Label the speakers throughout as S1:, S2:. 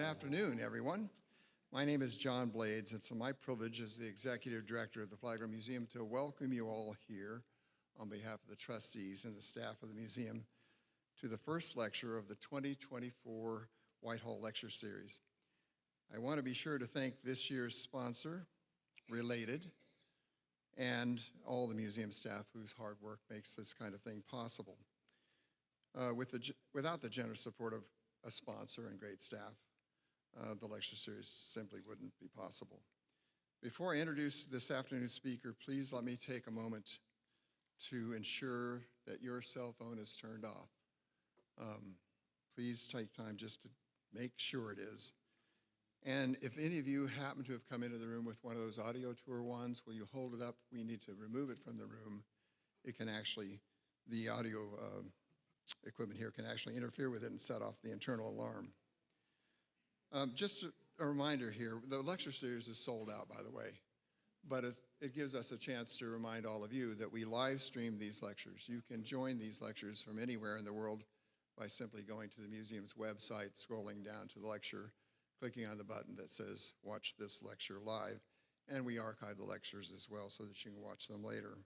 S1: afternoon, everyone. My name is John Blades. It's my privilege as the Executive Director of the Flagler Museum to welcome you all here on behalf of the trustees and the staff of the museum to the first lecture of the 2024 Whitehall Lecture Series. I want to be sure to thank this year's sponsor, Related, and all the museum staff whose hard work makes this kind of thing possible. Without the generous support of a sponsor and great staff, the lecture series simply wouldn't be possible. Before I introduce this afternoon's speaker, please let me take a moment to ensure that your cell phone is turned off. Please take time just to make sure it is. And if any of you happen to have come into the room with one of those audio tour wands, will you hold it up? We need to remove it from the room. It can actually, the audio equipment here can actually interfere with it and set off the internal alarm. Just a reminder here, the lecture series is sold out, by the way, but it gives us a chance to remind all of you that we live stream these lectures. You can join these lectures from anywhere in the world by simply going to the museum's website, scrolling down to the lecture, clicking on the button that says watch this lecture live, and we archive the lectures as well so that you can watch them later.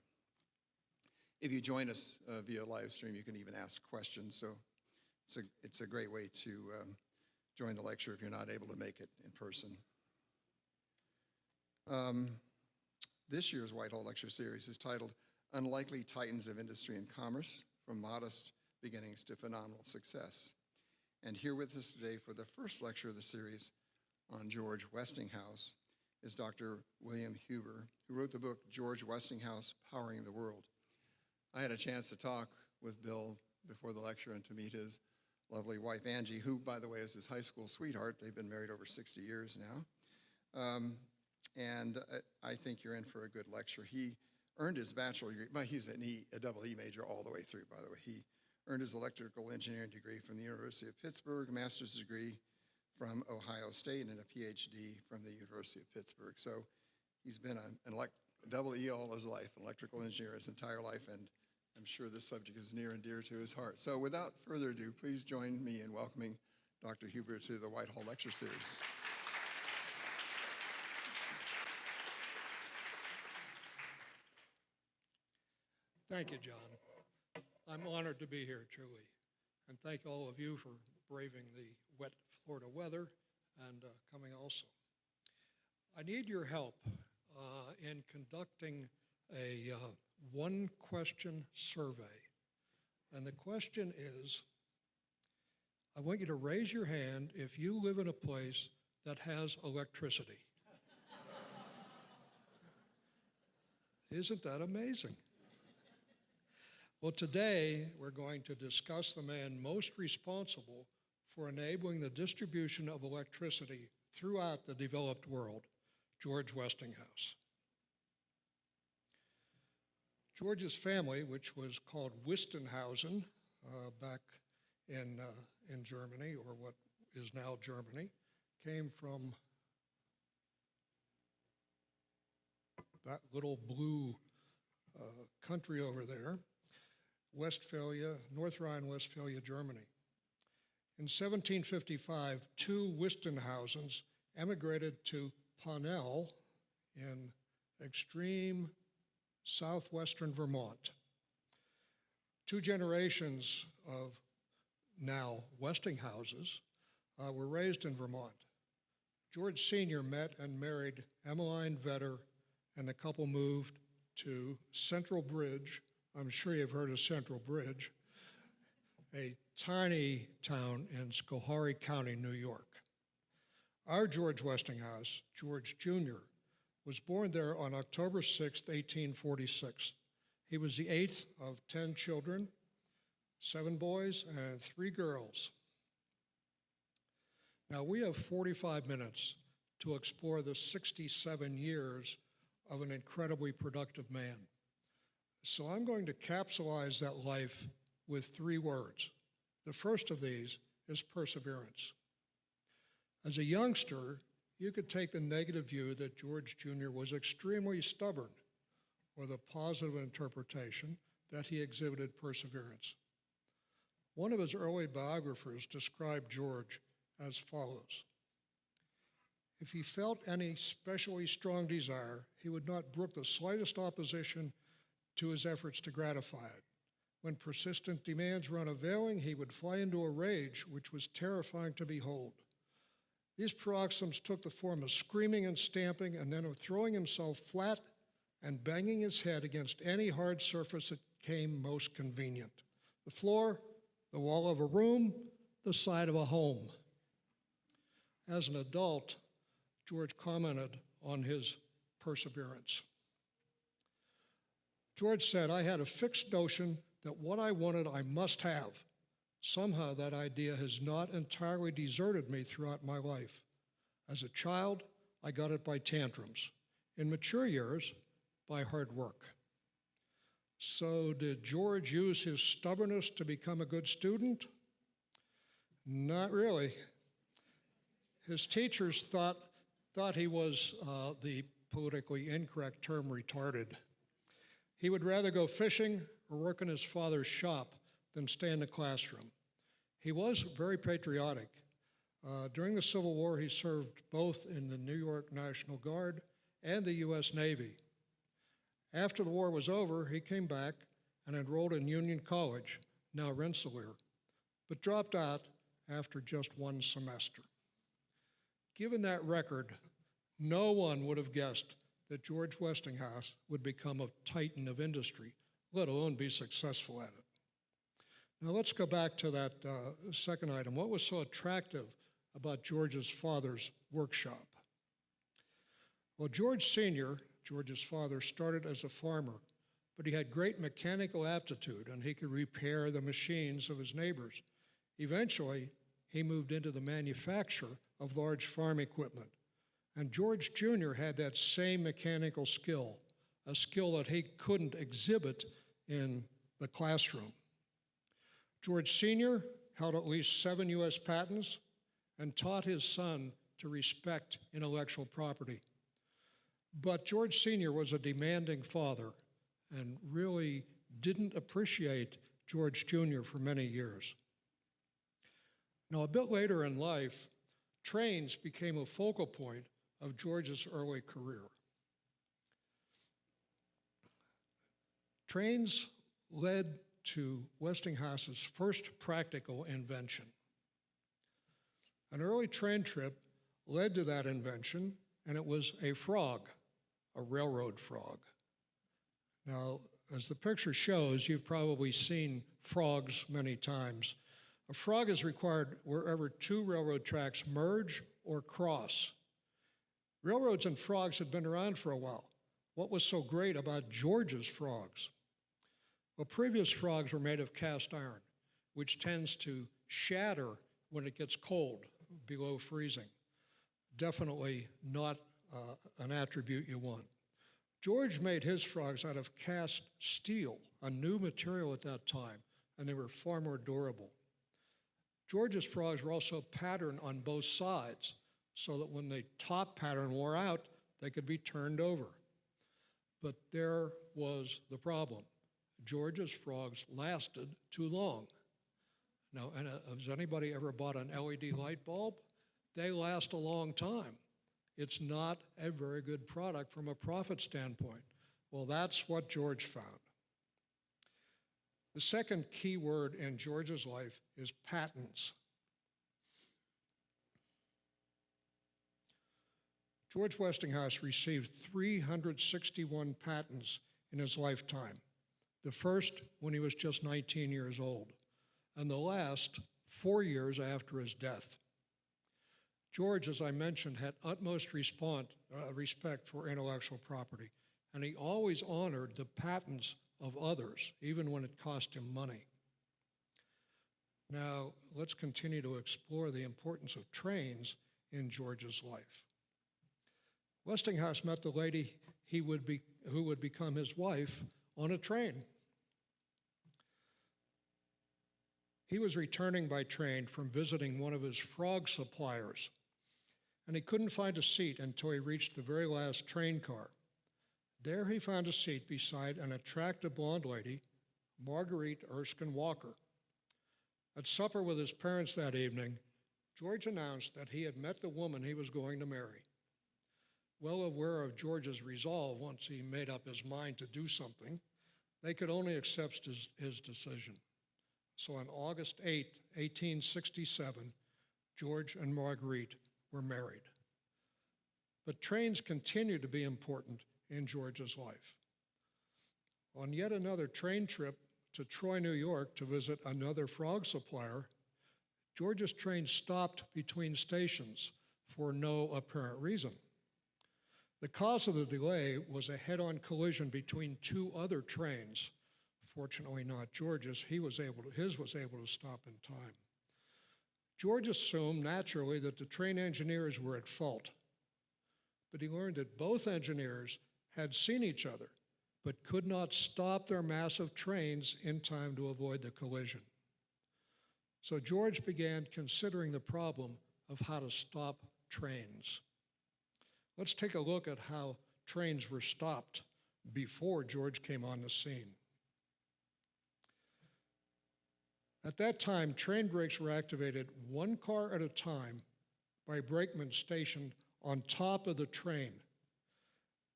S1: If you join us via live stream, you can even ask questions, so it's a great way to join the lecture if you're not able to make it in person. This year's Whitehall Lecture Series is titled Unlikely Titans of Industry and Commerce, From Modest Beginnings to Phenomenal Success. And here with us today for the first lecture of the series on George Westinghouse is Dr. William Huber, who wrote the book George Westinghouse, Powering the World. I had a chance to talk with Bill before the lecture and to meet his lovely wife, Angie, who, by the way, is his high school sweetheart. They've been married over 60 years now. And I think you're in for a good lecture. He earned his bachelor's degree, but he's a double E major all the way through, by the way. He earned his electrical engineering degree from the University of Pittsburgh, a master's degree from Ohio State, and a PhD from the University of Pittsburgh. So he's been a double E all his life, an electrical engineer his entire life, and I'm sure this subject is near and dear to his heart. So without further ado, please join me in welcoming Dr. Huber to the Whitehall Lecture Series.
S2: Thank you, John. I'm honored to be here, truly. And thank all of you for braving the wet Florida weather and coming also. I need your help in conducting a one-question survey. And the question is, I want you to raise your hand if you live in a place that has electricity. Isn't that amazing? Well, today we're going to discuss the man most responsible for enabling the distribution of electricity throughout the developed world, George Westinghouse. George's family, which was called Westinghausen back in Germany, or what is now Germany, came from that little blue country over there, Westphalia, North Rhine-Westphalia, Germany. In 1755, two Westinghausens emigrated to Parnell in extreme southwestern Vermont. Two generations of now Westinghouses were raised in Vermont. George Sr. met and married Emmeline Vetter, and the couple moved to Central Bridge. I'm sure you've heard of Central Bridge, a tiny town in Schoharie County, New York. Our George Westinghouse, George Jr., was born there on October 6, 1846. He was the 8th of 10 children, 7 boys and 3 girls. Now, we have 45 minutes to explore the 67 years of an incredibly productive man. So I'm going to capsulize that life with 3 words. The first of these is perseverance. As a youngster, you could take the negative view that George Jr. was extremely stubborn, or the positive interpretation that he exhibited perseverance. One of his early biographers described George as follows: If he felt any specially strong desire, he would not brook the slightest opposition to his efforts to gratify it. When persistent demands were unavailing, he would fly into a rage which was terrifying to behold. These paroxysms took the form of screaming and stamping, and then of throwing himself flat and banging his head against any hard surface that came most convenient. The floor, the wall of a room, the side of a home. As an adult, George commented on his perseverance. George said, "I had a fixed notion that what I wanted I must have. Somehow that idea has not entirely deserted me throughout my life. As a child, I got it by tantrums. In mature years, by hard work." So did George use his stubbornness to become a good student? Not really. His teachers thought he was the politically incorrect term retarded. He would rather go fishing or work in his father's shop than stay in the classroom. He was very patriotic. During the Civil War, he served both in the New York National Guard and the U.S. Navy. After the war was over, he came back and enrolled in Union College, now Rensselaer, but dropped out after just one semester. Given that record, no one would have guessed that George Westinghouse would become a titan of industry, let alone be successful at it. Now let's go back to that second item. What was so attractive about George's father's workshop? Well, George Sr., George's father, started as a farmer, but he had great mechanical aptitude and he could repair the machines of his neighbors. Eventually, he moved into the manufacture of large farm equipment. And George Jr. had that same mechanical skill, a skill that he couldn't exhibit in the classroom. George Sr. held at least 7 U.S. patents and taught his son to respect intellectual property. But George Sr. was a demanding father and really didn't appreciate George Jr. for many years. Now, a bit later in life, trains became a focal point of George's early career. Trains led to Westinghouse's first practical invention. An early train trip led to that invention, and it was a frog, a railroad frog. Now, as the picture shows, you've probably seen frogs many times. A frog is required wherever 2 railroad tracks merge or cross. Railroads and frogs had been around for a while. What was so great about George's frogs? Well, previous frogs were made of cast iron, which tends to shatter when it gets cold, below freezing. Definitely not an attribute you want. George made his frogs out of cast steel, a new material at that time, and they were far more durable. George's frogs were also patterned on both sides, so that when the top pattern wore out, they could be turned over. But there was the problem. George's frogs lasted too long. Now, has anybody ever bought an LED light bulb? They last a long time. It's not a very good product from a profit standpoint. Well, that's what George found. The second key word in George's life is patents. George Westinghouse received 361 patents in his lifetime. The first when he was just 19 years old, and the last 4 years after his death. George, as I mentioned, had utmost respect for intellectual property, and he always honored the patents of others, even when it cost him money. Now, let's continue to explore the importance of trains in George's life. Westinghouse met the lady who would become his wife on a train. He was returning by train from visiting one of his frog suppliers, and he couldn't find a seat until he reached the very last train car. There he found a seat beside an attractive blonde lady, Marguerite Erskine Walker. At supper with his parents that evening, George announced that he had met the woman he was going to marry, well aware of George's resolve once he made up his mind to do something, they could only accept his decision. So on August 8, 1867, George and Marguerite were married. But trains continued to be important in George's life. On yet another train trip to Troy, New York to visit another frog supplier, George's train stopped between stations for no apparent reason. The cause of the delay was a head-on collision between two other trains. Fortunately not George's, his was able to stop in time. George assumed naturally that the train engineers were at fault, but he learned that both engineers had seen each other, but could not stop their massive trains in time to avoid the collision. So George began considering the problem of how to stop trains. Let's take a look at how trains were stopped before George came on the scene. At that time, train brakes were activated one car at a time by brakemen stationed on top of the train.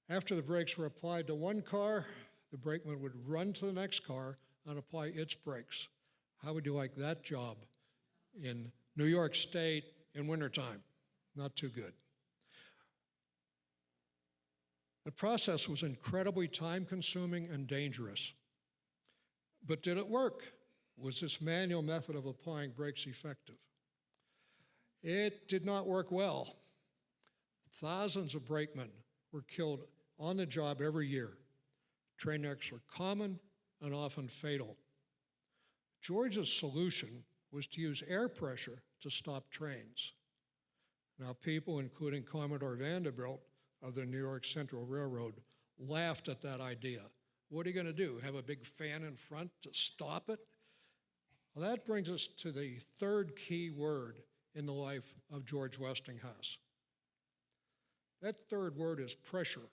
S2: After the brakes were applied to one car, the brakeman would run to the next car and apply its brakes. How would you like that job in New York State in wintertime? Not too good. The process was incredibly time-consuming and dangerous. But did it work? Was this manual method of applying brakes effective? It did not work well. Thousands of brakemen were killed on the job every year. Train wrecks were common and often fatal. George's solution was to use air pressure to stop trains. Now, people, including Commodore Vanderbilt of the New York Central Railroad, laughed at that idea. What are you going to do, have a big fan in front to stop it? Well, that brings us to the third key word in the life of George Westinghouse. That third word is pressure.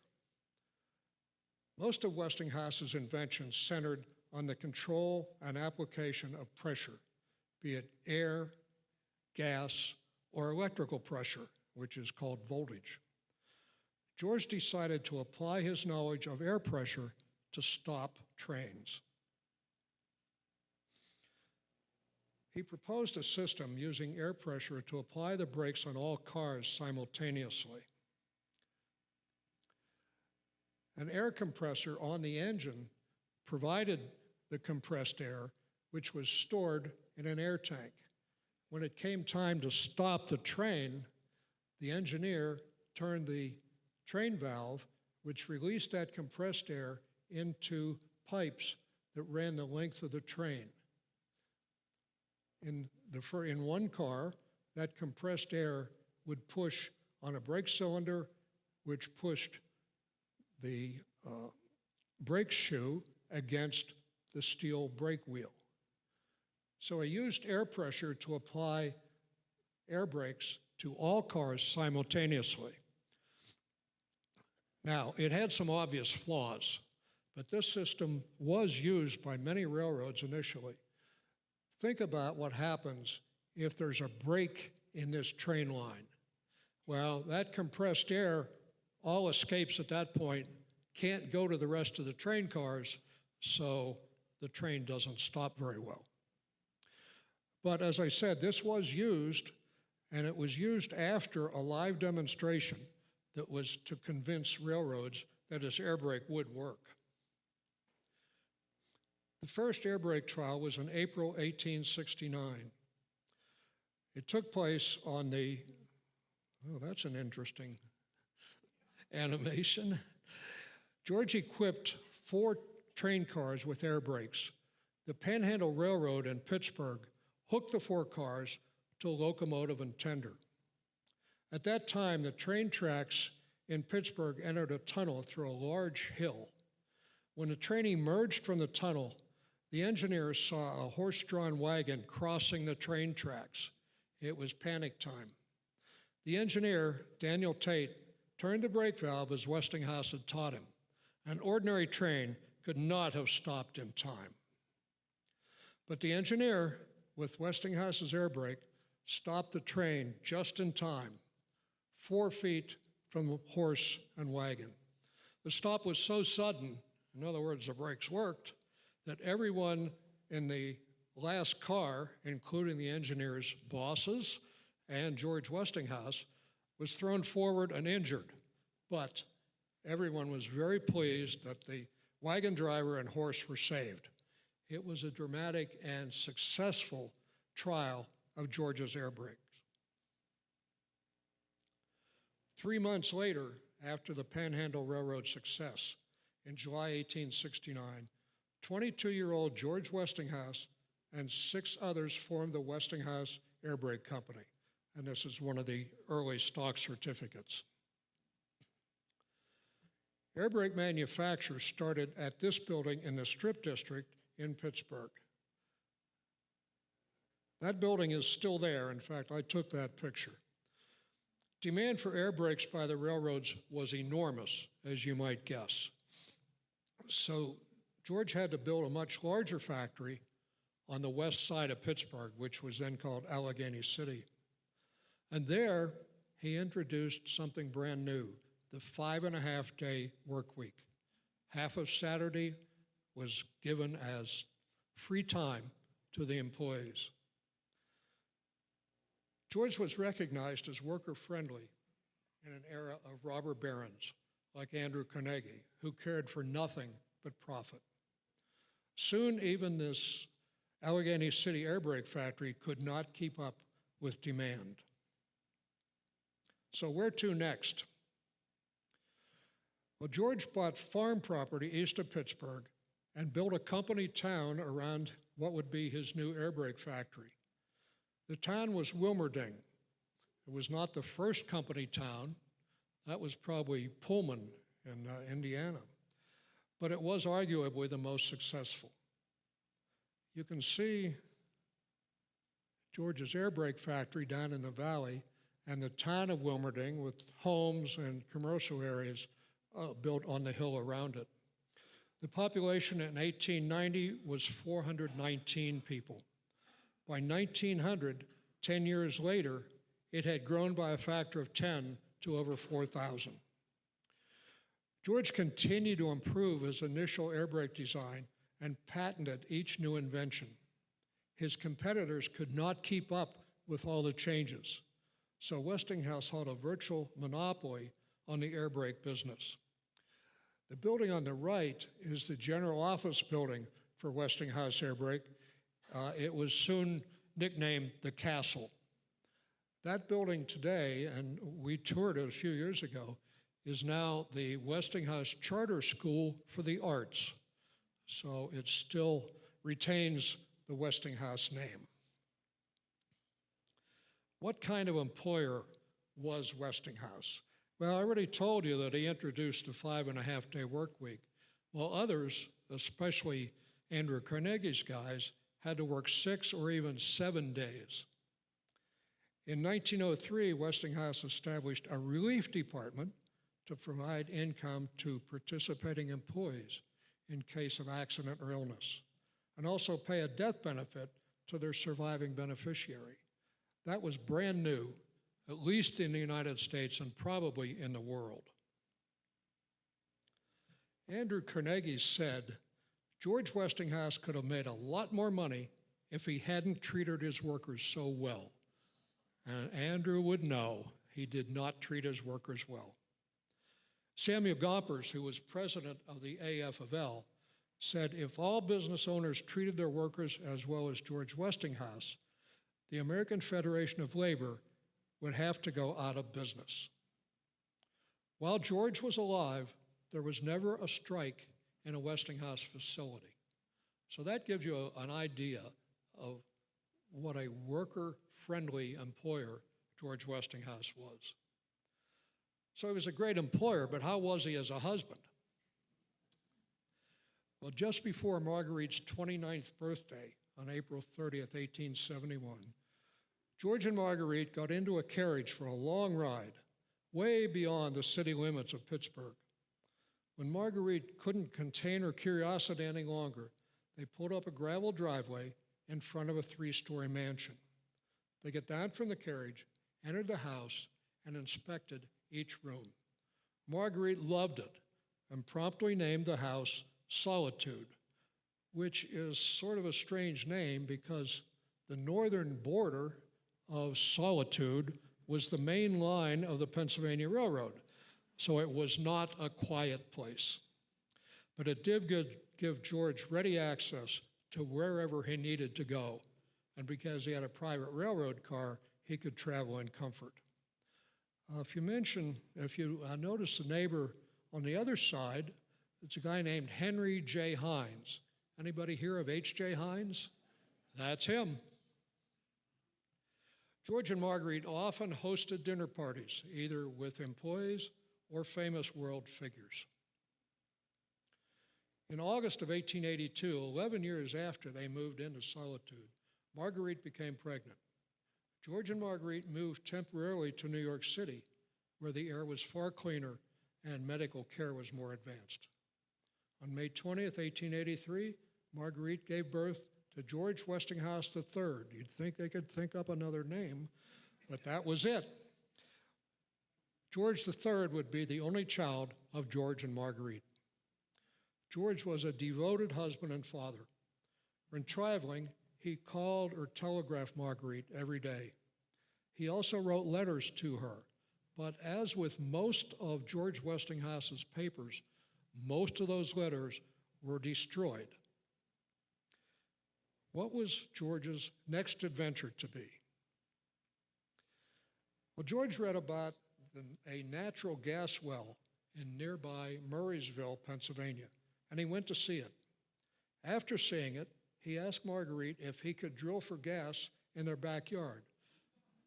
S2: Most of Westinghouse's inventions centered on the control and application of pressure, be it air, gas, or electrical pressure, which is called voltage. George decided to apply his knowledge of air pressure to stop trains. He proposed a system using air pressure to apply the brakes on all cars simultaneously. An air compressor on the engine provided the compressed air, which was stored in an air tank. When it came time to stop the train, the engineer turned the train valve, which released that compressed air into pipes that ran the length of the train. In one car, that compressed air would push on a brake cylinder, which pushed the brake shoe against the steel brake wheel. So he used air pressure to apply air brakes to all cars simultaneously. Now, it had some obvious flaws, but this system was used by many railroads initially. Think about what happens if there's a break in this train line. Well, that compressed air all escapes at that point, can't go to the rest of the train cars, so the train doesn't stop very well. But as I said, this was used, and it was used after a live demonstration that was to convince railroads that this air brake would work. The first air brake trial was in April 1869. It took place on the, oh, that's an interesting animation. George equipped 4 train cars with air brakes. The Panhandle Railroad in Pittsburgh hooked the 4 cars to a locomotive and tender. At that time, the train tracks in Pittsburgh entered a tunnel through a large hill. When the train emerged from the tunnel, the engineers saw a horse-drawn wagon crossing the train tracks. It was panic time. The engineer, Daniel Tate, turned the brake valve as Westinghouse had taught him. An ordinary train could not have stopped in time. But the engineer, with Westinghouse's air brake, stopped the train just in time, 4 feet from horse and wagon. The stop was so sudden, in other words, the brakes worked, that everyone in the last car, including the engineers' bosses and George Westinghouse, was thrown forward and injured. But everyone was very pleased that the wagon driver and horse were saved. It was a dramatic and successful trial of George's air brakes. 3 months later, after the Panhandle Railroad success, in July 1869, 22-year-old George Westinghouse and 6 others formed the Westinghouse Air Brake Company, and this is one of the early stock certificates. Air brake manufacture started at this building in the Strip District in Pittsburgh. That building is still there. In fact, I took that picture. Demand for air brakes by the railroads was enormous, as you might guess. So George had to build a much larger factory on the west side of Pittsburgh, which was then called Allegheny City. And there, he introduced something brand new, the 5.5-day work week. Half of Saturday was given as free time to the employees. George was recognized as worker-friendly in an era of robber barons like Andrew Carnegie, who cared for nothing but profit. Soon, even this Allegheny City air brake factory could not keep up with demand. So where to next? Well, George bought farm property east of Pittsburgh and built a company town around what would be his new air brake factory. The town was Wilmerding. It was not the first company town. That was probably Pullman in Indiana. But it was arguably the most successful. You can see George's air brake factory down in the valley and the town of Wilmerding with homes and commercial areas built on the hill around it. The population in 1890 was 419 people. By 1900, 10 years later, it had grown by a factor of 10 to over 4,000. George continued to improve his initial air brake design and patented each new invention. His competitors could not keep up with all the changes, so Westinghouse held a virtual monopoly on the air brake business. The building on the right is the general office building for Westinghouse Air Brake. It was soon nicknamed the Castle. That building today, and we toured it a few years ago, is now the Westinghouse Charter School for the Arts. So it still retains the Westinghouse name. What kind of employer was Westinghouse? Well, I already told you that he introduced the 5.5-day work week, while others, especially Andrew Carnegie's guys, had to work 6 or even 7 days. In 1903, Westinghouse established a relief department to provide income to participating employees in case of accident or illness, and also pay a death benefit to their surviving beneficiary. That was brand new, at least in the United States and probably in the world. Andrew Carnegie said, George Westinghouse could have made a lot more money if he hadn't treated his workers so well. And Andrew would know he did not treat his workers well. Samuel Gompers, who was president of the AFL, said if all business owners treated their workers as well as George Westinghouse, the American Federation of Labor would have to go out of business. While George was alive, there was never a strike in a Westinghouse facility. So that gives you an idea of what a worker-friendly employer George Westinghouse was. So he was a great employer, but how was he as a husband? Well, just before Marguerite's 29th birthday, on April 30th, 1871, George and Marguerite got into a carriage for a long ride, way beyond the city limits of Pittsburgh. When Marguerite couldn't contain her curiosity any longer, they pulled up a gravel driveway in front of a 3-story mansion. They got down from the carriage, entered the house, and inspected each room. Marguerite loved it and promptly named the house Solitude, which is sort of a strange name because the northern border of Solitude was the main line of the Pennsylvania Railroad, so it was not a quiet place. But it did give George ready access to wherever he needed to go, and because he had a private railroad car, he could travel in comfort. If you notice the neighbor on the other side, it's a guy named Henry J. Hines. Anybody hear of H.J. Hines? That's him. George and Marguerite often hosted dinner parties, either with employees or famous world figures. In August of 1882, 11 years after they moved into Solitude, Marguerite became pregnant. George and Marguerite moved temporarily to New York City, where the air was far cleaner and medical care was more advanced. On May 20th, 1883, Marguerite gave birth to George Westinghouse III. You'd think they could think up another name, but that was it. George III would be the only child of George and Marguerite. George was a devoted husband and father. When traveling, he called or telegraphed Marguerite every day. He also wrote letters to her, but as with most of George Westinghouse's papers, most of those letters were destroyed. What was George's next adventure to be? Well, George read about a natural gas well in nearby Murraysville, Pennsylvania, and he went to see it. After seeing it, he asked Marguerite if he could drill for gas in their backyard.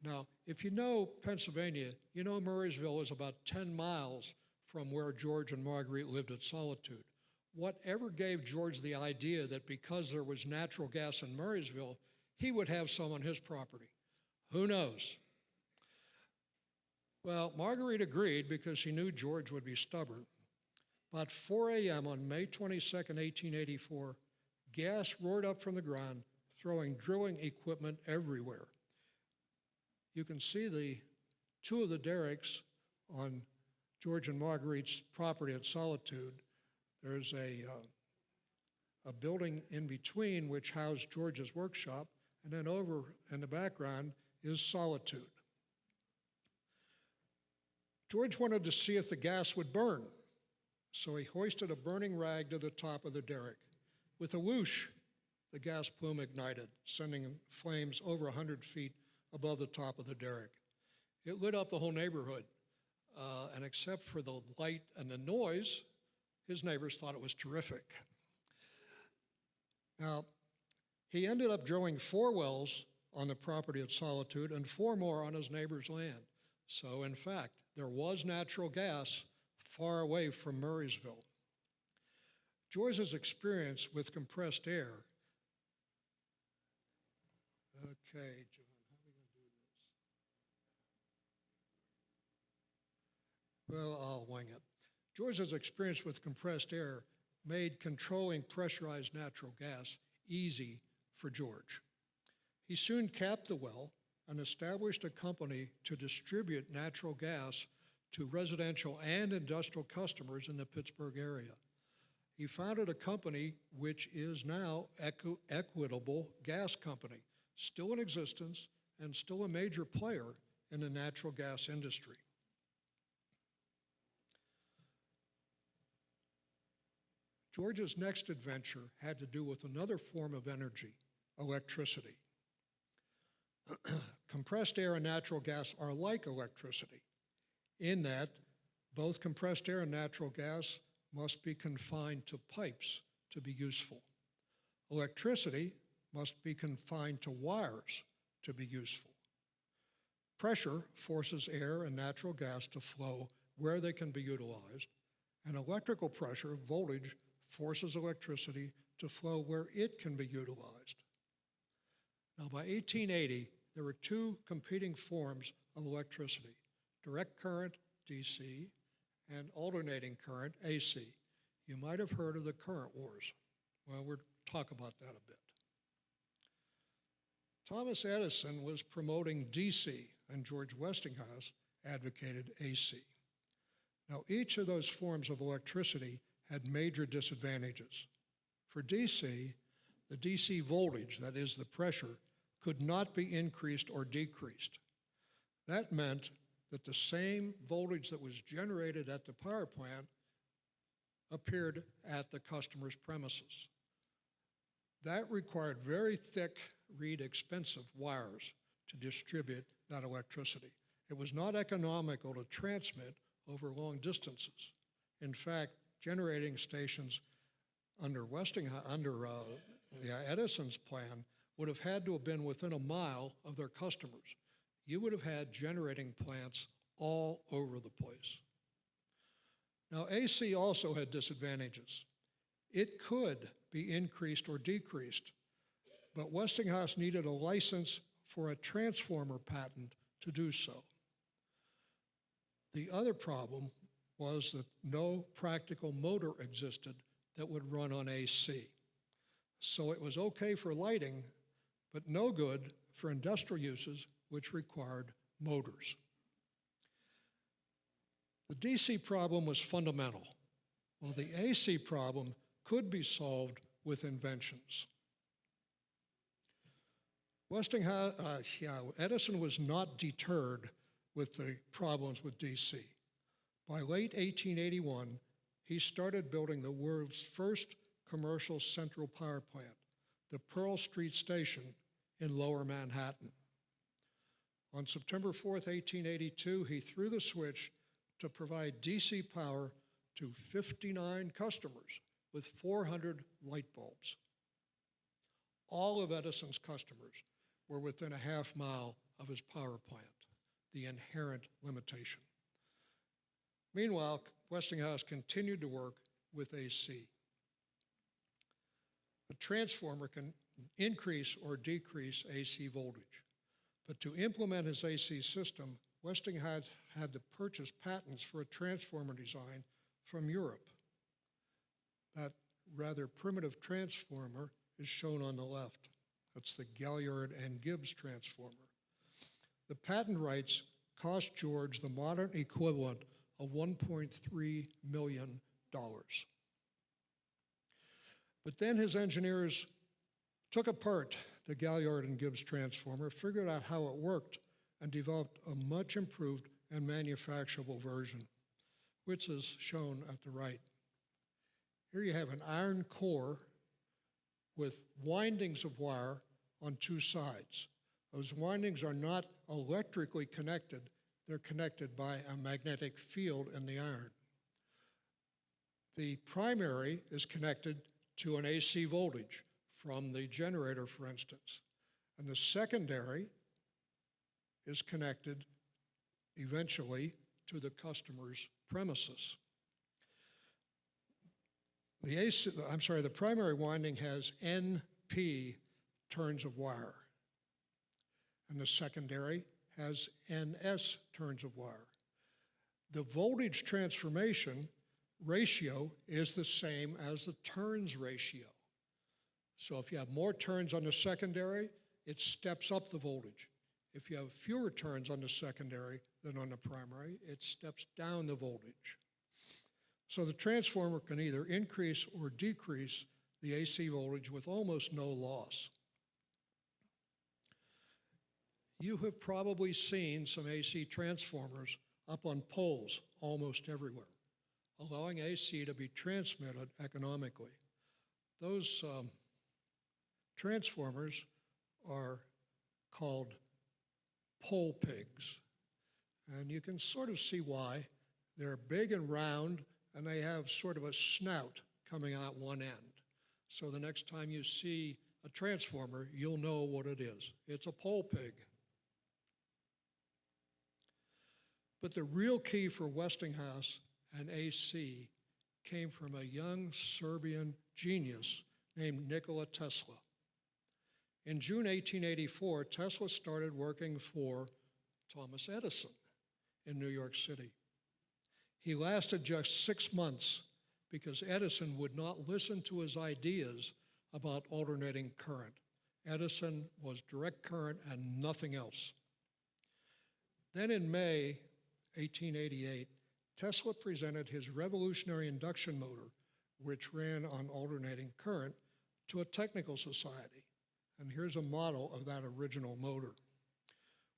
S2: Now, if you know Pennsylvania, you know Murraysville is about 10 miles from where George and Marguerite lived at Solitude. Whatever gave George the idea that because there was natural gas in Murraysville, he would have some on his property? Who knows? Well, Marguerite agreed because she knew George would be stubborn. About 4 a.m. on May 22nd, 1884, gas roared up from the ground, throwing drilling equipment everywhere. You can see two of the derricks on George and Marguerite's property at Solitude. There's a building in between which housed George's workshop, and then over in the background is Solitude. George wanted to see if the gas would burn, so he hoisted a burning rag to the top of the derrick. With a whoosh, the gas plume ignited, sending flames over 100 feet above the top of the derrick. It lit up the whole neighborhood, and except for the light and the noise, his neighbors thought it was terrific. Now, he ended up drilling 4 wells on the property at Solitude and 4 more on his neighbor's land. So, in fact, there was natural gas far away from Murraysville. George's experience with compressed air. Okay, John, how are we going to do this? Well, I'll wing it. George's experience with compressed air made controlling pressurized natural gas easy for George. He soon capped the well and established a company to distribute natural gas to residential and industrial customers in the Pittsburgh area. He founded a company which is now Equitable Gas Company, still in existence and still a major player in the natural gas industry. George's next adventure had to do with another form of energy, electricity. Compressed air and natural gas are like electricity in that both compressed air and natural gas must be confined to pipes to be useful. Electricity must be confined to wires to be useful. Pressure forces air and natural gas to flow where they can be utilized, and electrical pressure, voltage, forces electricity to flow where it can be utilized. Now, by 1880, there were 2 competing forms of electricity: direct current, DC, and alternating current, AC. You might have heard of the current wars. Well, we'll talk about that a bit. Thomas Edison was promoting DC, and George Westinghouse advocated AC. Now, each of those forms of electricity had major disadvantages. For DC, the DC voltage, that is the pressure, could not be increased or decreased. That meant that the same voltage that was generated at the power plant appeared at the customer's premises. That required very thick, expensive wires to distribute that electricity. It was not economical to transmit over long distances. In fact, generating stations under Edison's plan would have had to have been within a mile of their customers. You would have had generating plants all over the place. Now, AC also had disadvantages. It could be increased or decreased, but Westinghouse needed a license for a transformer patent to do so. The other problem was that no practical motor existed that would run on AC. So it was okay for lighting, but no good for industrial uses which required motors. The DC problem was fundamental, while the AC problem could be solved with inventions. Edison was not deterred with the problems with DC. By late 1881, he started building the world's first commercial central power plant, the Pearl Street Station in Lower Manhattan. On September 4th, 1882, he threw the switch to provide DC power to 59 customers with 400 light bulbs. All of Edison's customers were within a half mile of his power plant, the inherent limitation. Meanwhile, Westinghouse continued to work with AC. The transformer can increase or decrease AC voltage, but to implement his AC system, Westinghouse had to purchase patents for a transformer design from Europe. That rather primitive transformer is shown on the left. That's the Galliard and Gibbs transformer. The patent rights cost George the modern equivalent of $1.3 million. But then his engineers took apart the Galliard and Gibbs transformer, figured out how it worked, and developed a much improved and manufacturable version, which is shown at the right. Here you have an iron core with windings of wire on two sides. Those windings are not electrically connected. They're connected by a magnetic field in the iron. The primary is connected to an AC voltage from the generator, for instance. And the secondary is connected eventually to the customer's premises. The primary winding has NP turns of wire, and the secondary has NS turns of wire. The voltage transformation ratio is the same as the turns ratio. So if you have more turns on the secondary, it steps up the voltage. If you have fewer turns on the secondary than on the primary, it steps down the voltage. So the transformer can either increase or decrease the AC voltage with almost no loss. You have probably seen some AC transformers up on poles almost everywhere, allowing AC to be transmitted economically. Those transformers are called pole pigs, and you can sort of see why. They're big and round, and they have sort of a snout coming out one end. So the next time you see a transformer, you'll know what it is. It's a pole pig. But the real key for Westinghouse and AC came from a young Serbian genius named Nikola Tesla. In June 1884, Tesla started working for Thomas Edison in New York City. He lasted just 6 months because Edison would not listen to his ideas about alternating current. Edison was direct current and nothing else. Then in May 1888, Tesla presented his revolutionary induction motor, which ran on alternating current, to a technical society. And here's a model of that original motor.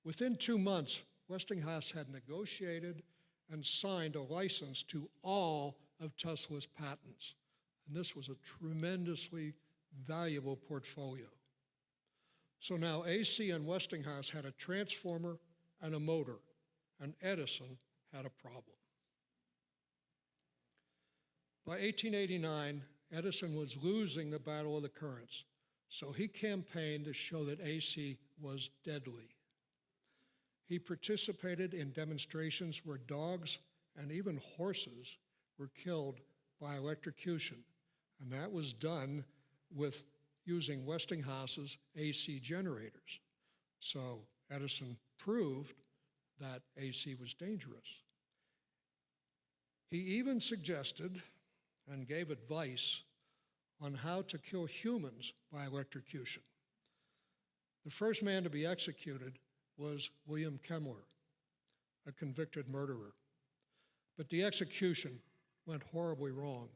S2: Within 2 months, Westinghouse had negotiated and signed a license to all of Tesla's patents. And this was a tremendously valuable portfolio. So now AC and Westinghouse had a transformer and a motor, and Edison had a problem. By 1889, Edison was losing the battle of the currents, so he campaigned to show that AC was deadly. He participated in demonstrations where dogs and even horses were killed by electrocution, and that was done with using Westinghouse's AC generators. So Edison proved that AC was dangerous. He even suggested and gave advice on how to kill humans by electrocution. The first man to be executed was William Kemmler, a convicted murderer. But the execution went horribly wrong.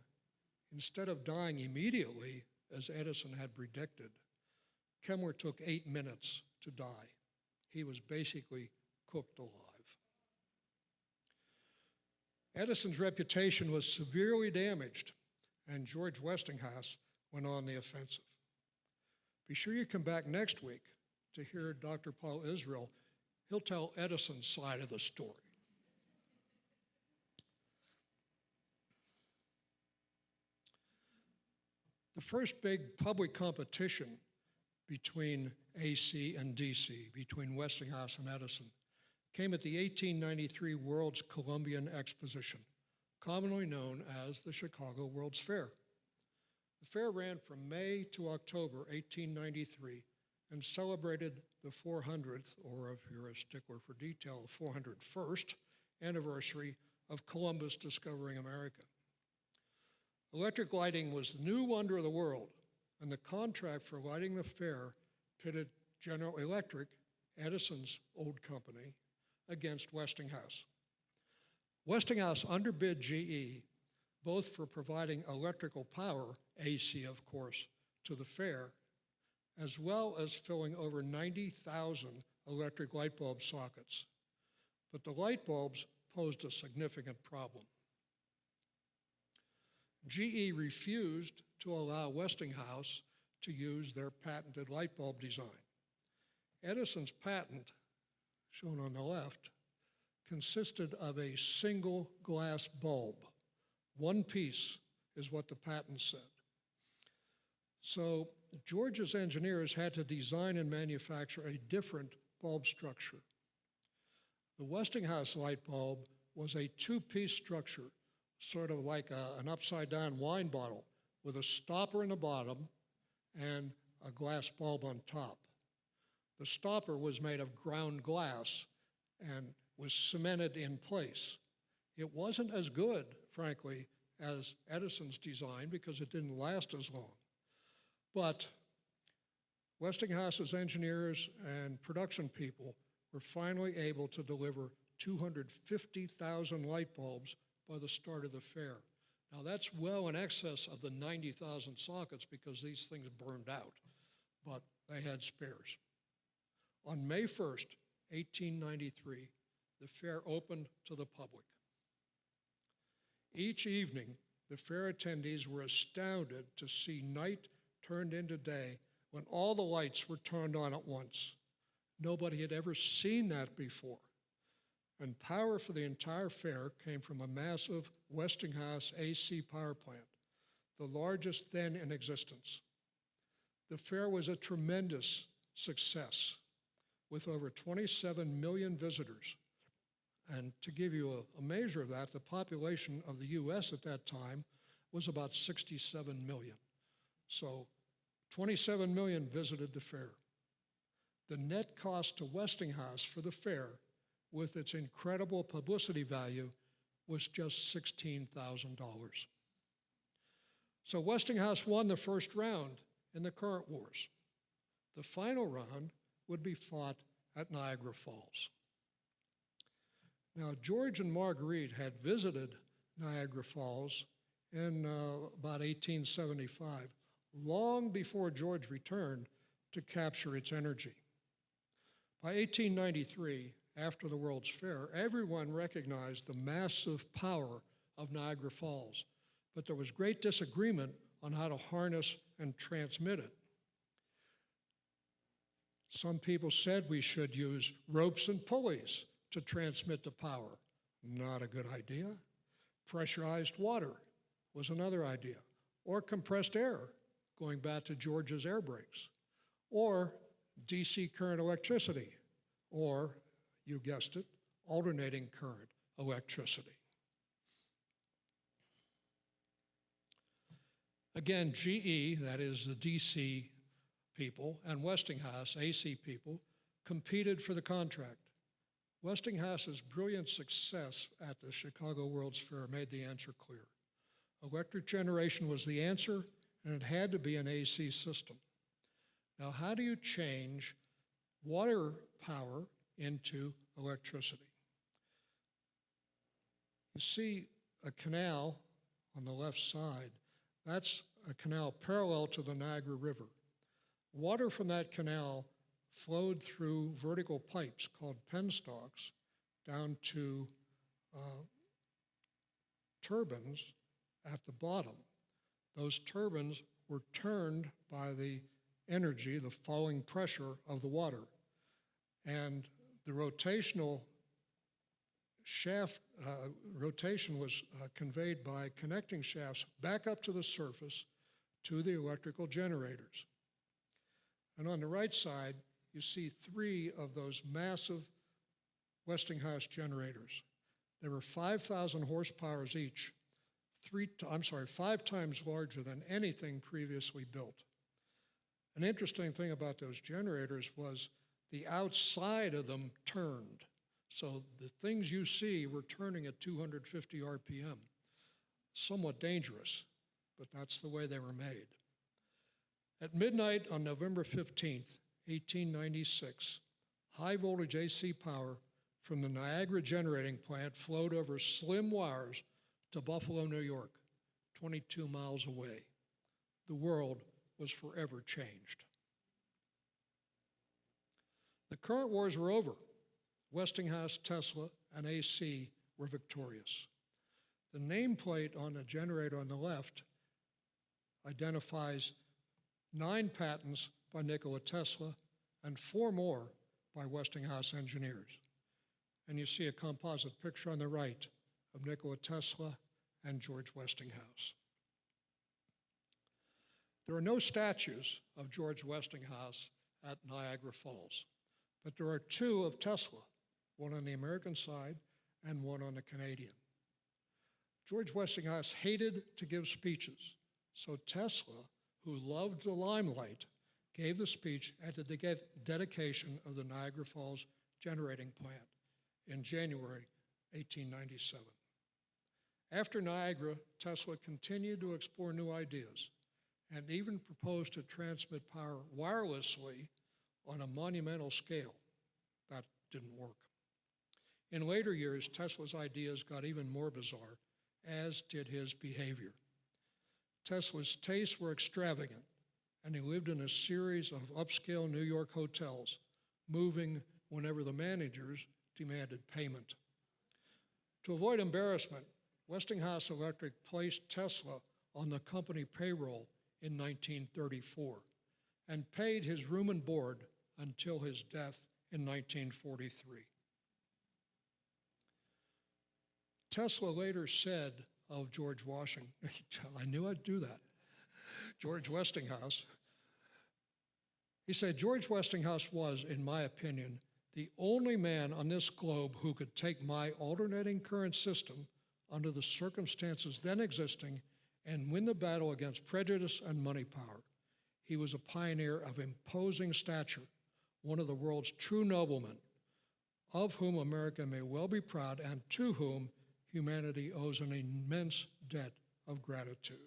S2: Instead of dying immediately, as Edison had predicted, Kemmler took 8 minutes to die. He was basically cooked alive. Edison's reputation was severely damaged, and George Westinghouse went on the offensive. Be sure you come back next week to hear Dr. Paul Israel. He'll tell Edison's side of the story. The first big public competition between AC and DC, between Westinghouse and Edison, came at the 1893 World's Columbian Exposition, commonly known as the Chicago World's Fair. The fair ran from May to October 1893 and celebrated the 400th, or if you're a stickler for detail, the 401st anniversary of Columbus discovering America. Electric lighting was the new wonder of the world, and the contract for lighting the fair pitted General Electric, Edison's old company, against Westinghouse. Westinghouse underbid GE both for providing electrical power, AC of course, to the fair, as well as filling over 90,000 electric light bulb sockets. But the light bulbs posed a significant problem. GE refused to allow Westinghouse to use their patented light bulb design. Edison's patent, shown on the left, consisted of a single glass bulb. One piece is what the patent said. So George's engineers had to design and manufacture a different bulb structure. The Westinghouse light bulb was a two-piece structure, sort of like an upside-down wine bottle, with a stopper in the bottom and a glass bulb on top. The stopper was made of ground glass and was cemented in place. It wasn't as good, frankly, as Edison's design because it didn't last as long. But Westinghouse's engineers and production people were finally able to deliver 250,000 light bulbs by the start of the fair. Now that's well in excess of the 90,000 sockets because these things burned out, but they had spares. On May 1st, 1893, the fair opened to the public. Each evening, the fair attendees were astounded to see night turned into day when all the lights were turned on at once. Nobody had ever seen that before. And power for the entire fair came from a massive Westinghouse AC power plant, the largest then in existence. The fair was a tremendous success with over 27 million visitors. And to give you a measure of that, the population of the US at that time was about 67 million. So 27 million visited the fair. The net cost to Westinghouse for the fair, with its incredible publicity value, was just $16,000. So Westinghouse won the first round in the current wars. The final round would be fought at Niagara Falls. Now, George and Marguerite had visited Niagara Falls in about 1875, long before George returned to capture its energy. By 1893, after the World's Fair, everyone recognized the massive power of Niagara Falls, but there was great disagreement on how to harness and transmit it. Some people said we should use ropes and pulleys to transmit the power. Not a good idea. Pressurized water was another idea, or compressed air, going back to George's air brakes, or DC current electricity, or, you guessed it, alternating current electricity. Again, GE, that is the DC people, and Westinghouse, AC people, competed for the contract. Westinghouse's brilliant success at the Chicago World's Fair made the answer clear. Electric generation was the answer, and it had to be an AC system. Now, how do you change water power into electricity? You see a canal on the left side. That's a canal parallel to the Niagara River. Water from that canal flowed through vertical pipes called penstalks down to turbines at the bottom. Those turbines were turned by the energy, the falling pressure of the water. And the rotational shaft rotation was conveyed by connecting shafts back up to the surface to the electrical generators. And on the right side, you see 3 of those massive Westinghouse generators. They were 5,000 horsepower each, 5 times larger than anything previously built. An interesting thing about those generators was the outside of them turned. So the things you see were turning at 250 RPM. Somewhat dangerous, but that's the way they were made. At midnight on November 15th, 1896, high voltage AC power from the Niagara generating plant flowed over slim wires to Buffalo, New York, 22 miles away. The world was forever changed. The current wars were over. Westinghouse, Tesla, and AC were victorious. The nameplate on the generator on the left identifies 9 patents by Nikola Tesla and 4 more by Westinghouse engineers. And you see a composite picture on the right of Nikola Tesla and George Westinghouse. There are no statues of George Westinghouse at Niagara Falls, but there are 2 of Tesla, one on the American side and one on the Canadian. George Westinghouse hated to give speeches, so Tesla, who loved the limelight, gave the speech at the dedication of the Niagara Falls generating plant in January 1897. After Niagara, Tesla continued to explore new ideas and even proposed to transmit power wirelessly on a monumental scale. That didn't work. In later years, Tesla's ideas got even more bizarre, as did his behavior. Tesla's tastes were extravagant, and he lived in a series of upscale New York hotels, moving whenever the managers demanded payment. To avoid embarrassment, Westinghouse Electric placed Tesla on the company payroll in 1934 and paid his room and board until his death in 1943. Tesla later said of George Washington, I knew I'd do that, George Westinghouse, he said, George Westinghouse was, in my opinion, the only man on this globe who could take my alternating current system under the circumstances then existing and win the battle against prejudice and money power. He was a pioneer of imposing stature, one of the world's true noblemen, of whom America may well be proud and to whom humanity owes an immense debt of gratitude.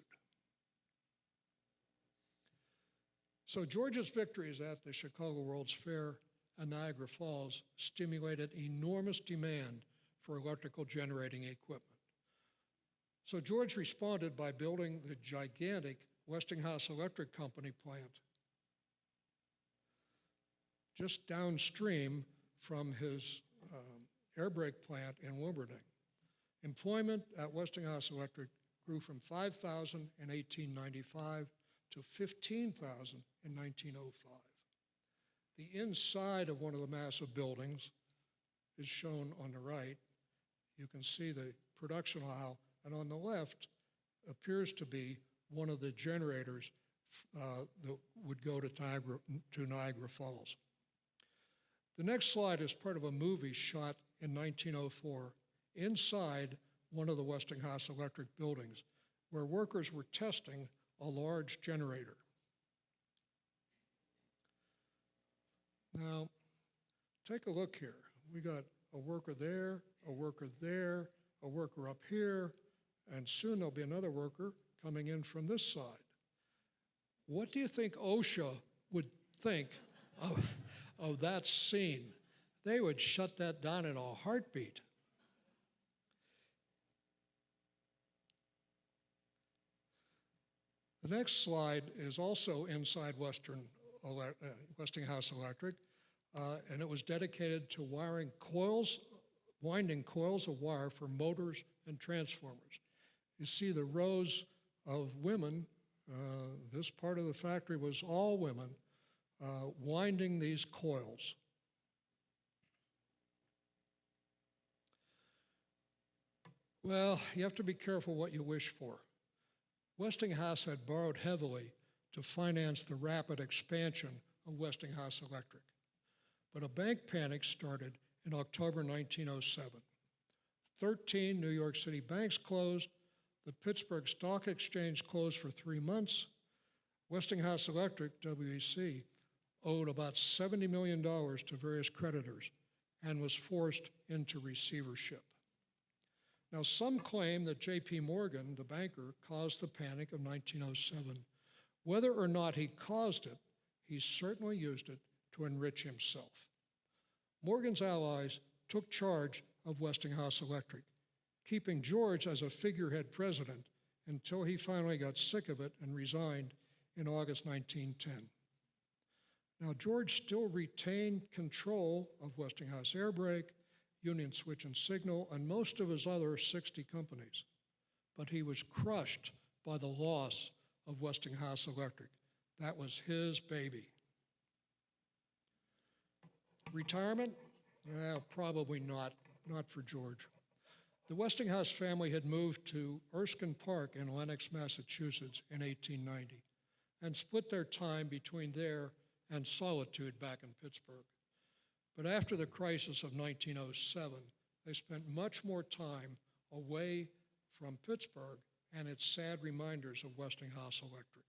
S2: So George's victories at the Chicago World's Fair and Niagara Falls stimulated enormous demand for electrical generating equipment. So George responded by building the gigantic Westinghouse Electric Company plant just downstream from his air brake plant in Wilmerding. Employment at Westinghouse Electric grew from 5,000 in 1895 to 15,000 in 1905. The inside of one of the massive buildings is shown on the right. You can see the production aisle, and on the left appears to be one of the generators that would go to Niagara Falls. The next slide is part of a movie shot in 1904 inside one of the Westinghouse Electric buildings where workers were testing a large generator. Now, take a look here. We got a worker there, a worker there, a worker up here, and soon there'll be another worker coming in from this side. What do you think OSHA would think of that scene? They would shut that down in a heartbeat. The next slide is also inside Westinghouse Electric, and it was dedicated to winding coils of wire for motors and transformers. You see the rows of women. This part of the factory was all women winding these coils. Well, you have to be careful what you wish for. Westinghouse had borrowed heavily to finance the rapid expansion of Westinghouse Electric. But a bank panic started in October 1907. 13 New York City banks closed. The Pittsburgh Stock Exchange closed for 3 months. Westinghouse Electric, WEC, owed about $70 million to various creditors and was forced into receivership. Now, some claim that J.P. Morgan, the banker, caused the panic of 1907. Whether or not he caused it, he certainly used it to enrich himself. Morgan's allies took charge of Westinghouse Electric, keeping George as a figurehead president until he finally got sick of it and resigned in August 1910. Now, George still retained control of Westinghouse Air Brake, Union Switch and Signal, and most of his other 60 companies. But he was crushed by the loss of Westinghouse Electric. That was his baby. Retirement? Well, probably not for George. The Westinghouse family had moved to Erskine Park in Lenox, Massachusetts in 1890 and split their time between there and Solitude back in Pittsburgh. But after the crisis of 1907, they spent much more time away from Pittsburgh and its sad reminders of Westinghouse Electric.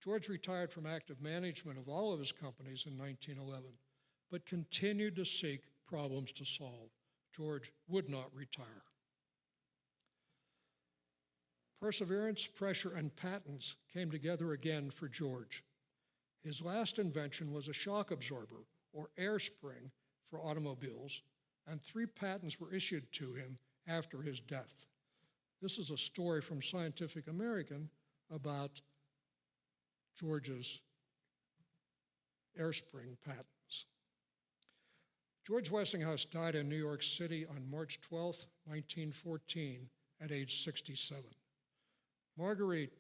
S2: George retired from active management of all of his companies in 1911, but continued to seek problems to solve. George would not retire. Perseverance, pressure, and patents came together again for George. His last invention was a shock absorber, or air spring, for automobiles, and 3 patents were issued to him after his death. This is a story from Scientific American about George's air spring patents. George Westinghouse died in New York City on March 12, 1914, at age 67. Marguerite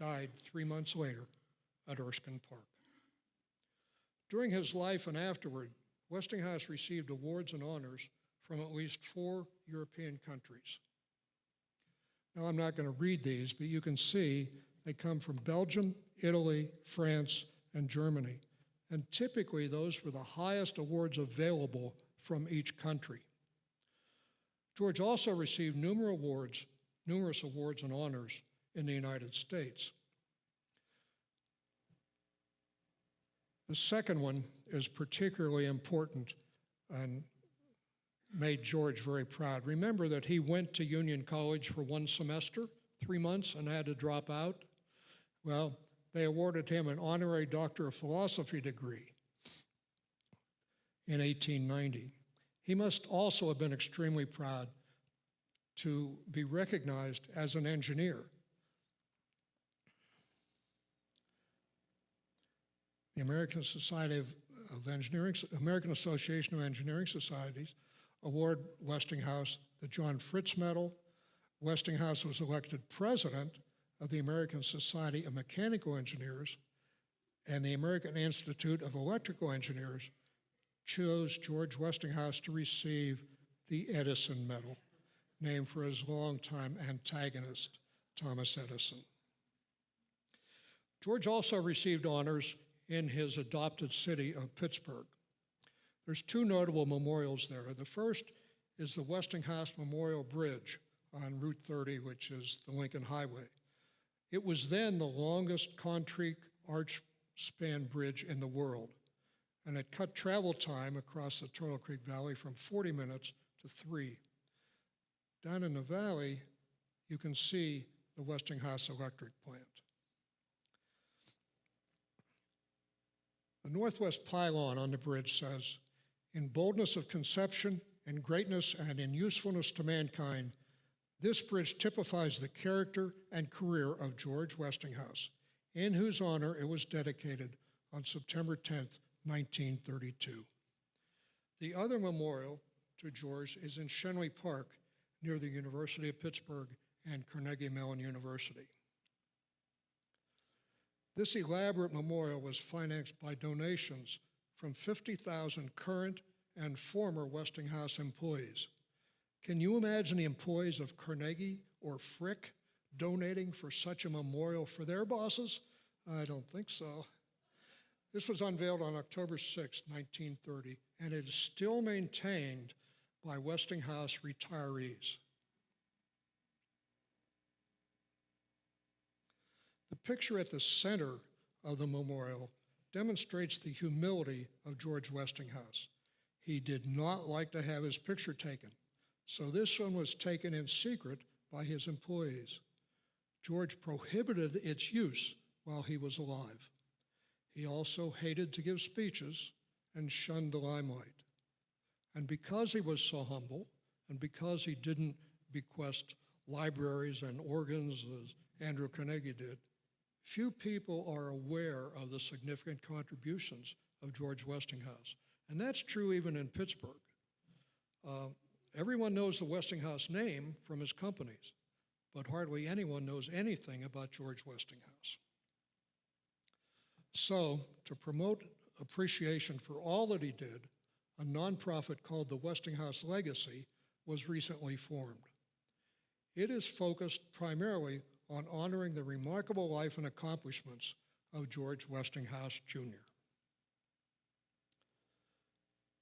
S2: died 3 months later at Erskine Park. During his life and afterward, Westinghouse received awards and honors from at least 4 European countries. Now, I'm not going to read these, but you can see they come from Belgium, Italy, France, and Germany. And typically, those were the highest awards available from each country. George also received numerous awards and honors in the United States. The second one is particularly important and made George very proud. Remember that he went to Union College for 1 semester, 3 months, and had to drop out? Well, they awarded him an honorary Doctor of Philosophy degree in 1890. He must also have been extremely proud to be recognized as an engineer. The American American Association of Engineering Societies award Westinghouse the John Fritz Medal. Westinghouse was elected president of the American Society of Mechanical Engineers, and the American Institute of Electrical Engineers chose George Westinghouse to receive the Edison Medal, named for his longtime antagonist, Thomas Edison. George also received honors in his adopted city of Pittsburgh. There's two notable memorials there. The first is the Westinghouse Memorial Bridge on Route 30, which is the Lincoln Highway. It was then the longest concrete arch span bridge in the world, and it cut travel time across the Turtle Creek Valley from 40 minutes to 3. Down in the valley, you can see the Westinghouse Electric plant. The northwest pylon on the bridge says, "In boldness of conception, in greatness, and in usefulness to mankind, this bridge typifies the character and career of George Westinghouse, in whose honor it was dedicated on September 10th, 1932. The other memorial to George is in Shenley Park, near the University of Pittsburgh and Carnegie Mellon University. This elaborate memorial was financed by donations from 50,000 current and former Westinghouse employees. Can you imagine the employees of Carnegie or Frick donating for such a memorial for their bosses? I don't think so. This was unveiled on October 6, 1930, and it is still maintained by Westinghouse retirees. The picture at the center of the memorial demonstrates the humility of George Westinghouse. He did not like to have his picture taken, so this one was taken in secret by his employees. George prohibited its use while he was alive. He also hated to give speeches and shunned the limelight. And because he was so humble, and because he didn't bequest libraries and organs as Andrew Carnegie did, few people are aware of the significant contributions of George Westinghouse. And that's true even in Pittsburgh. Everyone knows the Westinghouse name from his companies, but hardly anyone knows anything about George Westinghouse. So, to promote appreciation for all that he did, a nonprofit called the Westinghouse Legacy was recently formed. It is focused primarily on honoring the remarkable life and accomplishments of George Westinghouse, Jr.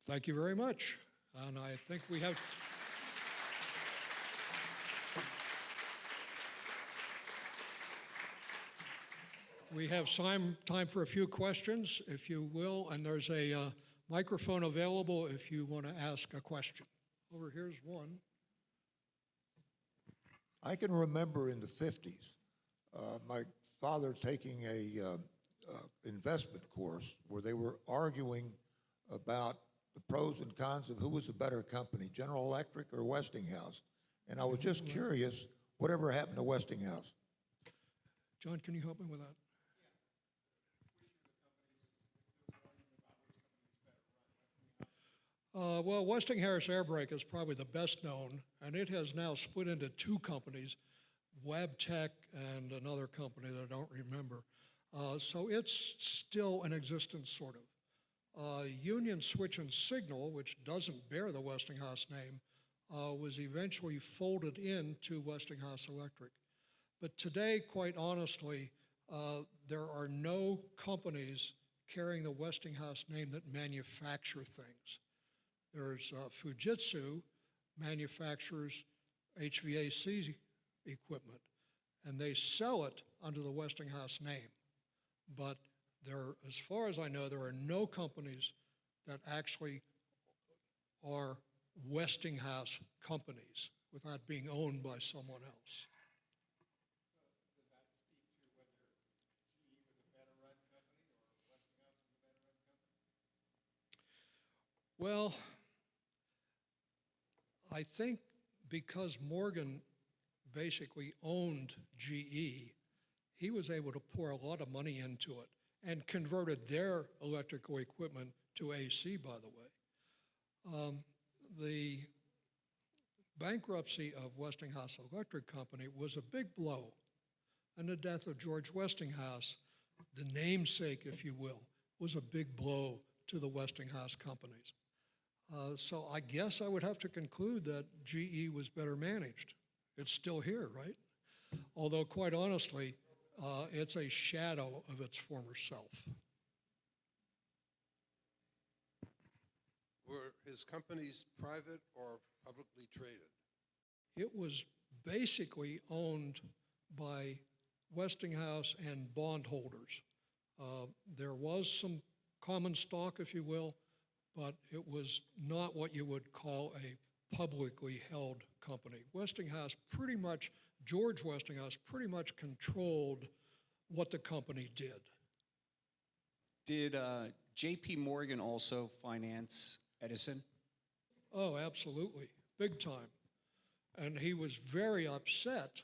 S2: Thank you very much. And I think we have time for a few questions, if you will, and there's a microphone available if you want to ask a question. Over here's one.
S3: I can remember in the 50s, my father taking a investment course where they were arguing about the pros and cons of who was a better company, General Electric or Westinghouse. And I was just curious, whatever happened to Westinghouse?
S2: John, can you help me with that? Well, Westinghouse Air Brake is probably the best known, and it has now split into two companies, Wabtec and another company that I don't remember. So it's still in existence, sort of. Union Switch and Signal, which doesn't bear the Westinghouse name, was eventually folded into Westinghouse Electric. But today, quite honestly, there are no companies carrying the Westinghouse name that manufacture things. There's Fujitsu manufactures HVAC equipment, and they sell it under the Westinghouse name. But as far as I know, there are no companies that actually are Westinghouse companies without being owned by someone else.
S1: Does that speak to whether GE was a better run company or Westinghouse was a better run company?
S2: Well, I think because Morgan basically owned GE, he was able to pour a lot of money into it and converted their electrical equipment to AC, by the way. The bankruptcy of Westinghouse Electric Company was a big blow, and the death of George Westinghouse, the namesake, if you will, was a big blow to the Westinghouse companies. So I guess I would have to conclude that GE was better managed. It's still here, right? Although, quite honestly, it's a shadow of its former self.
S4: Were his companies private or publicly traded?
S2: It was basically owned by Westinghouse and bondholders. There was some common stock, if you will, but it was not what you would call a publicly held company. George Westinghouse pretty much controlled what the company did.
S5: Did J.P. Morgan also finance Edison?
S2: Oh, absolutely, big time. And he was very upset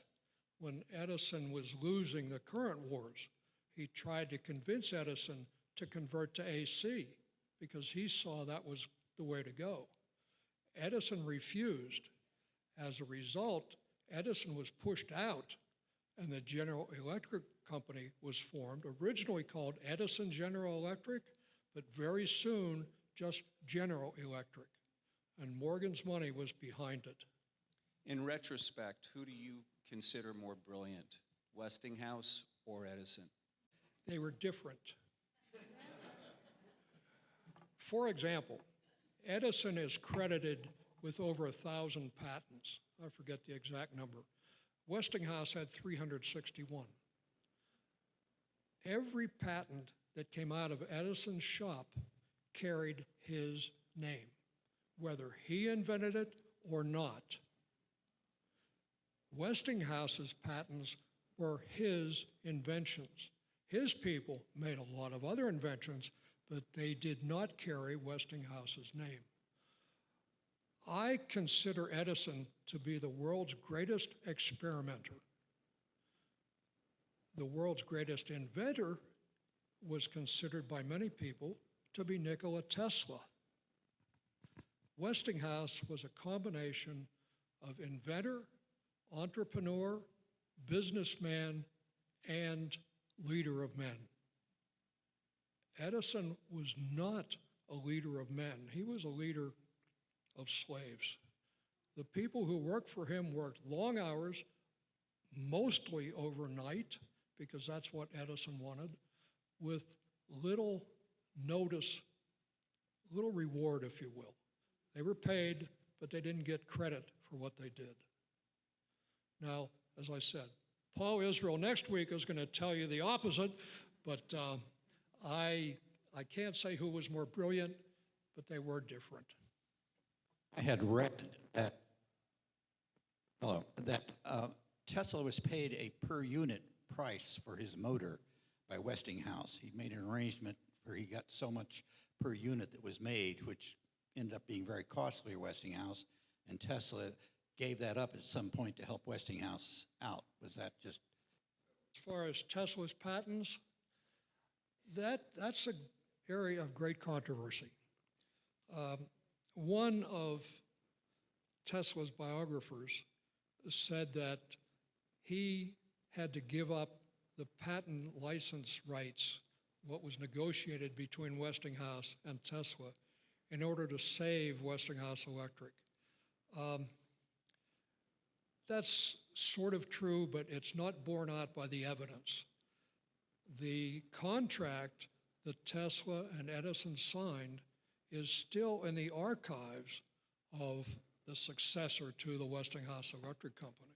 S2: when Edison was losing the current wars. He tried to convince Edison to convert to AC because he saw that was the way to go. Edison refused. As a result, Edison was pushed out and the General Electric Company was formed, originally called Edison General Electric, but very soon just General Electric. And Morgan's money was behind it.
S5: In retrospect, who do you consider more brilliant, Westinghouse or Edison?
S2: They were different. For example, Edison is credited with over 1,000 patents. I forget the exact number. Westinghouse had 361. Every patent that came out of Edison's shop carried his name, whether he invented it or not. Westinghouse's patents were his inventions. His people made a lot of other inventions, but they did not carry Westinghouse's name. I consider Edison to be the world's greatest experimenter. The world's greatest inventor was considered by many people to be Nikola Tesla. Westinghouse was a combination of inventor, entrepreneur, businessman, and leader of men. Edison was not a leader of men. He was a leader of slaves. The people who worked for him worked long hours, mostly overnight, because that's what Edison wanted, with little notice, little reward, if you will. They were paid, but they didn't get credit for what they did. Now, as I said, Paul Israel next week is going to tell you the opposite, but I can't say who was more brilliant, but they were different.
S6: I had read that Tesla was paid a per unit price for his motor by Westinghouse. He made an arrangement where he got so much per unit that was made, which ended up being very costly for Westinghouse, and Tesla gave that up at some point to help Westinghouse out. Was that just?
S2: As far as Tesla's patents, that's an area of great controversy. One of Tesla's biographers said that he had to give up the patent license rights, what was negotiated between Westinghouse and Tesla, in order to save Westinghouse Electric. That's sort of true, but it's not borne out by the evidence. The contract that Tesla and Edison signed is still in the archives of the successor to the Westinghouse Electric Company.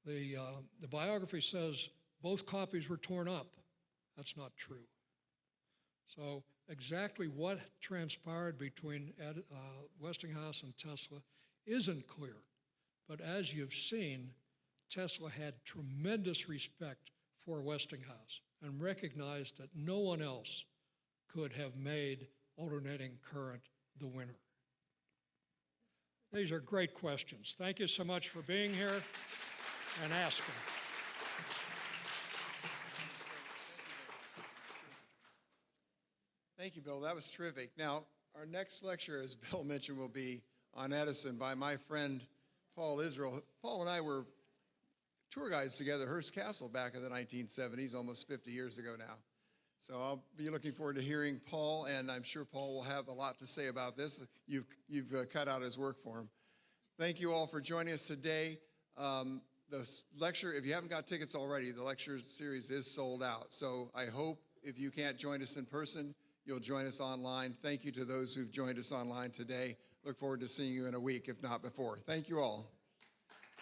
S2: The biography says both copies were torn up. That's not true. So exactly what transpired between Westinghouse and Tesla isn't clear. But as you've seen, Tesla had tremendous respect for Westinghouse and recognized that no one else could have made alternating current the winner. These are great questions. Thank you so much for being here and asking.
S1: Thank you, Bill. That was terrific. Now, our next lecture, as Bill mentioned, will be on Edison by my friend Paul Israel. Paul and I were tour guides together at Hearst Castle back in the 1970s, almost 50 years ago now. So I'll be looking forward to hearing Paul, and I'm sure Paul will have a lot to say about this. You've cut out his work for him. Thank you all for joining us today. The lecture, if you haven't got tickets already, the lecture series is sold out. So I hope if you can't join us in person, you'll join us online. Thank you to those who've joined us online today. Look forward to seeing you in a week, if not before. Thank you all.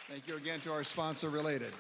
S1: Thank you again to our sponsor, Related.